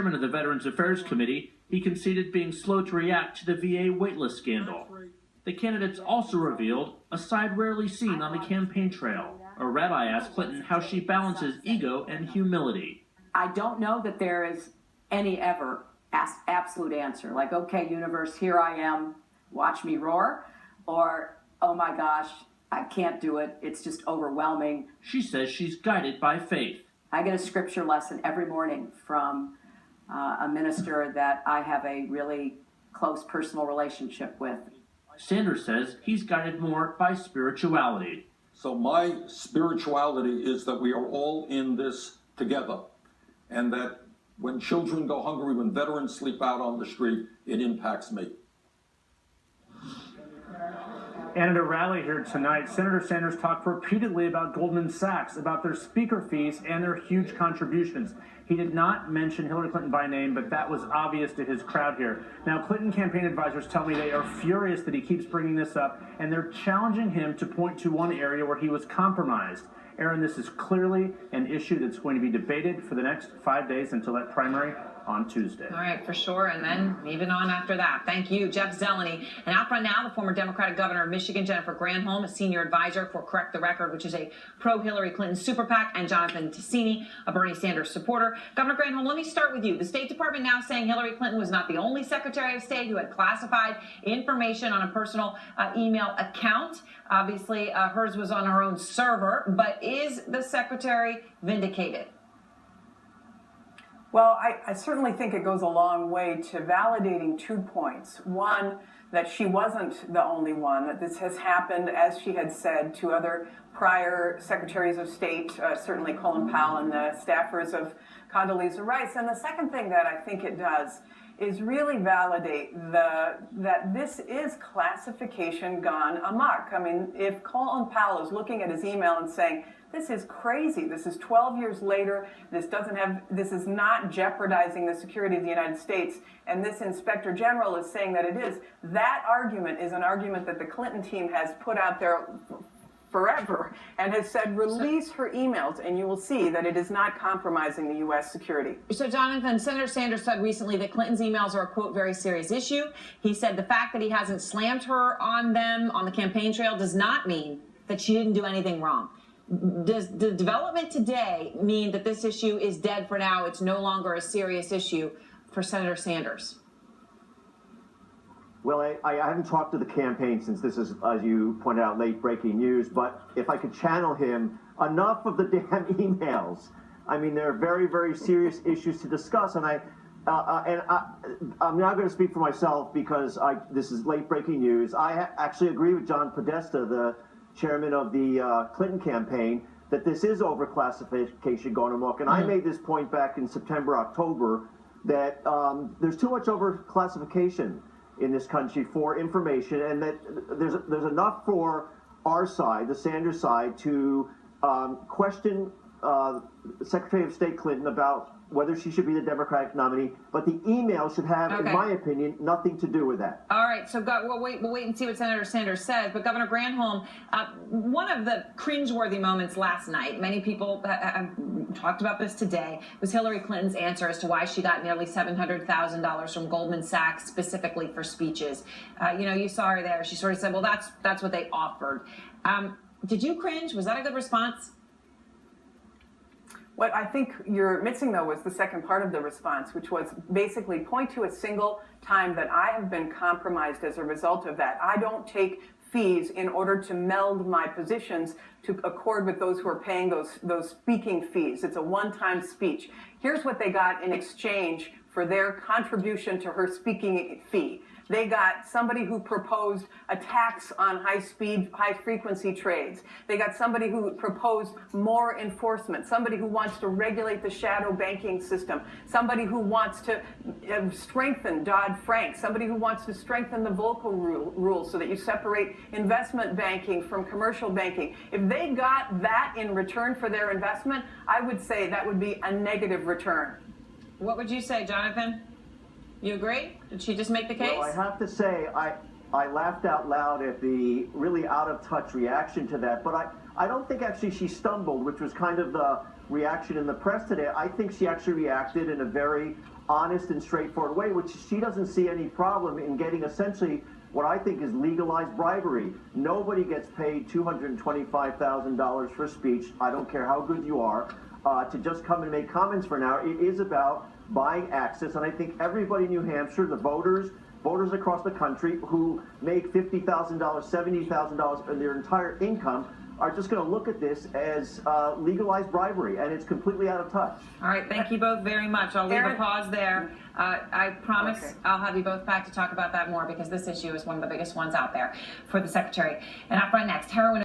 chairman of the Veterans Affairs Committee, he conceded being slow to react to the VA waitlist scandal. The candidates also revealed a side rarely seen on the campaign trail. A rabbi asked Clinton how she balances ego and humility. I don't know that there is any ever absolute answer, like, okay, universe, here I am, watch me roar, or, oh my gosh, I can't do it, it's just overwhelming. She says she's guided by faith. I get a scripture lesson every morning from a minister that I have a really close personal relationship with. Sanders says he's guided more by spirituality. So my spirituality is that we are all in this together, and that when children go hungry, when veterans sleep out on the street, it impacts me. And at a rally here tonight, Senator Sanders talked repeatedly about Goldman Sachs, about their speaker fees and their huge contributions. He did not mention Hillary Clinton by name, but that was obvious to his crowd here. Now, Clinton campaign advisors tell me they are furious that he keeps bringing this up, and they're challenging him to point to one area where he was compromised. Erin, this is clearly an issue that's going to be debated for the next 5 days until that primary on Tuesday. All right, for sure, and then even on after that. Thank you, Jeff Zeleny. And out front now, the former Democratic governor of Michigan, Jennifer Granholm, a senior advisor for Correct the Record, which is a pro-Hillary Clinton super PAC, and Jonathan Tasini, a Bernie Sanders supporter. Governor Granholm, let me start with you. The State Department now saying Hillary Clinton was not the only Secretary of State who had classified information on a personal email account. Obviously, hers was on her own server, but is the Secretary vindicated? Well, I certainly think it goes a long way to validating 2 points. One, that she wasn't the only one, that this has happened, as she had said, to other prior secretaries of state, certainly Colin Powell and the staffers of Condoleezza Rice. And the second thing that I think it does is really validate that this is classification gone amok. I mean, if Colin Powell is looking at his email and saying, this is crazy, this is 12 years later, this is not jeopardizing the security of the United States, and this Inspector General is saying that it is, that argument is an argument that the Clinton team has put out there forever and has said release her emails and you will see that it is not compromising the U.S. security. So, Jonathan, Senator Sanders said recently that Clinton's emails are a, quote, very serious issue. He said the fact that he hasn't slammed her on them on the campaign trail does not mean that she didn't do anything wrong. Does the development today mean that this issue is dead for now? It's no longer a serious issue for Senator Sanders? Well, I haven't talked to the campaign since this is, as you pointed out, late breaking news, but if I could channel him, enough of the damn emails. I mean, there are very, very serious issues to discuss, and I'm not going to speak for myself because this is late breaking news. I actually agree with John Podesta, the chairman of the Clinton campaign, that this is overclassification going amok. And I made this point back in September, October, that there's too much overclassification in this country for information, and that there's enough for our side, the Sanders side, to question Secretary of State Clinton about whether she should be the Democratic nominee, but the email should have, in my opinion, nothing to do with that. All right, so we'll wait and see what Senator Sanders says. But Governor Granholm, one of the cringeworthy moments last night, many people have talked about this today, was Hillary Clinton's answer as to why she got nearly $700,000 from Goldman Sachs specifically for speeches. You saw her there. She sort of said, well, that's what they offered. Did you cringe? Was that a good response? What I think you're missing, though, was the second part of the response, which was basically point to a single time that I have been compromised as a result of that. I don't take fees in order to meld my positions to accord with those who are paying those speaking fees. It's a one-time speech. Here's what they got in exchange for their contribution to her speaking fee. They got somebody who proposed a tax on high-speed, high-frequency trades. They got somebody who proposed more enforcement, somebody who wants to regulate the shadow banking system, somebody who wants to strengthen Dodd-Frank, somebody who wants to strengthen the Volcker rule so that you separate investment banking from commercial banking. If they got that in return for their investment, I would say that would be a negative return. What would you say, Jonathan? You agree? Did she just make the case? Well, I have to say, I laughed out loud at the really out-of-touch reaction to that, but I don't think actually she stumbled, which was kind of the reaction in the press today, I think she actually reacted in a very honest and straightforward way, which she doesn't see any problem in getting essentially what I think is legalized bribery. Nobody gets paid $225,000 for speech, I don't care how good you are, to just come and make comments for an hour. It is about buying access, and I think everybody in New Hampshire, the voters across the country who make $50,000, $70,000 in their entire income are just going to look at this as legalized bribery, and it's completely out of touch. All right, thank you both very much. I'll leave a Erin? pause there. I promise Okay. I'll have you both back to talk about that more, because this issue is one of the biggest ones out there for the Secretary. And up right next, heroin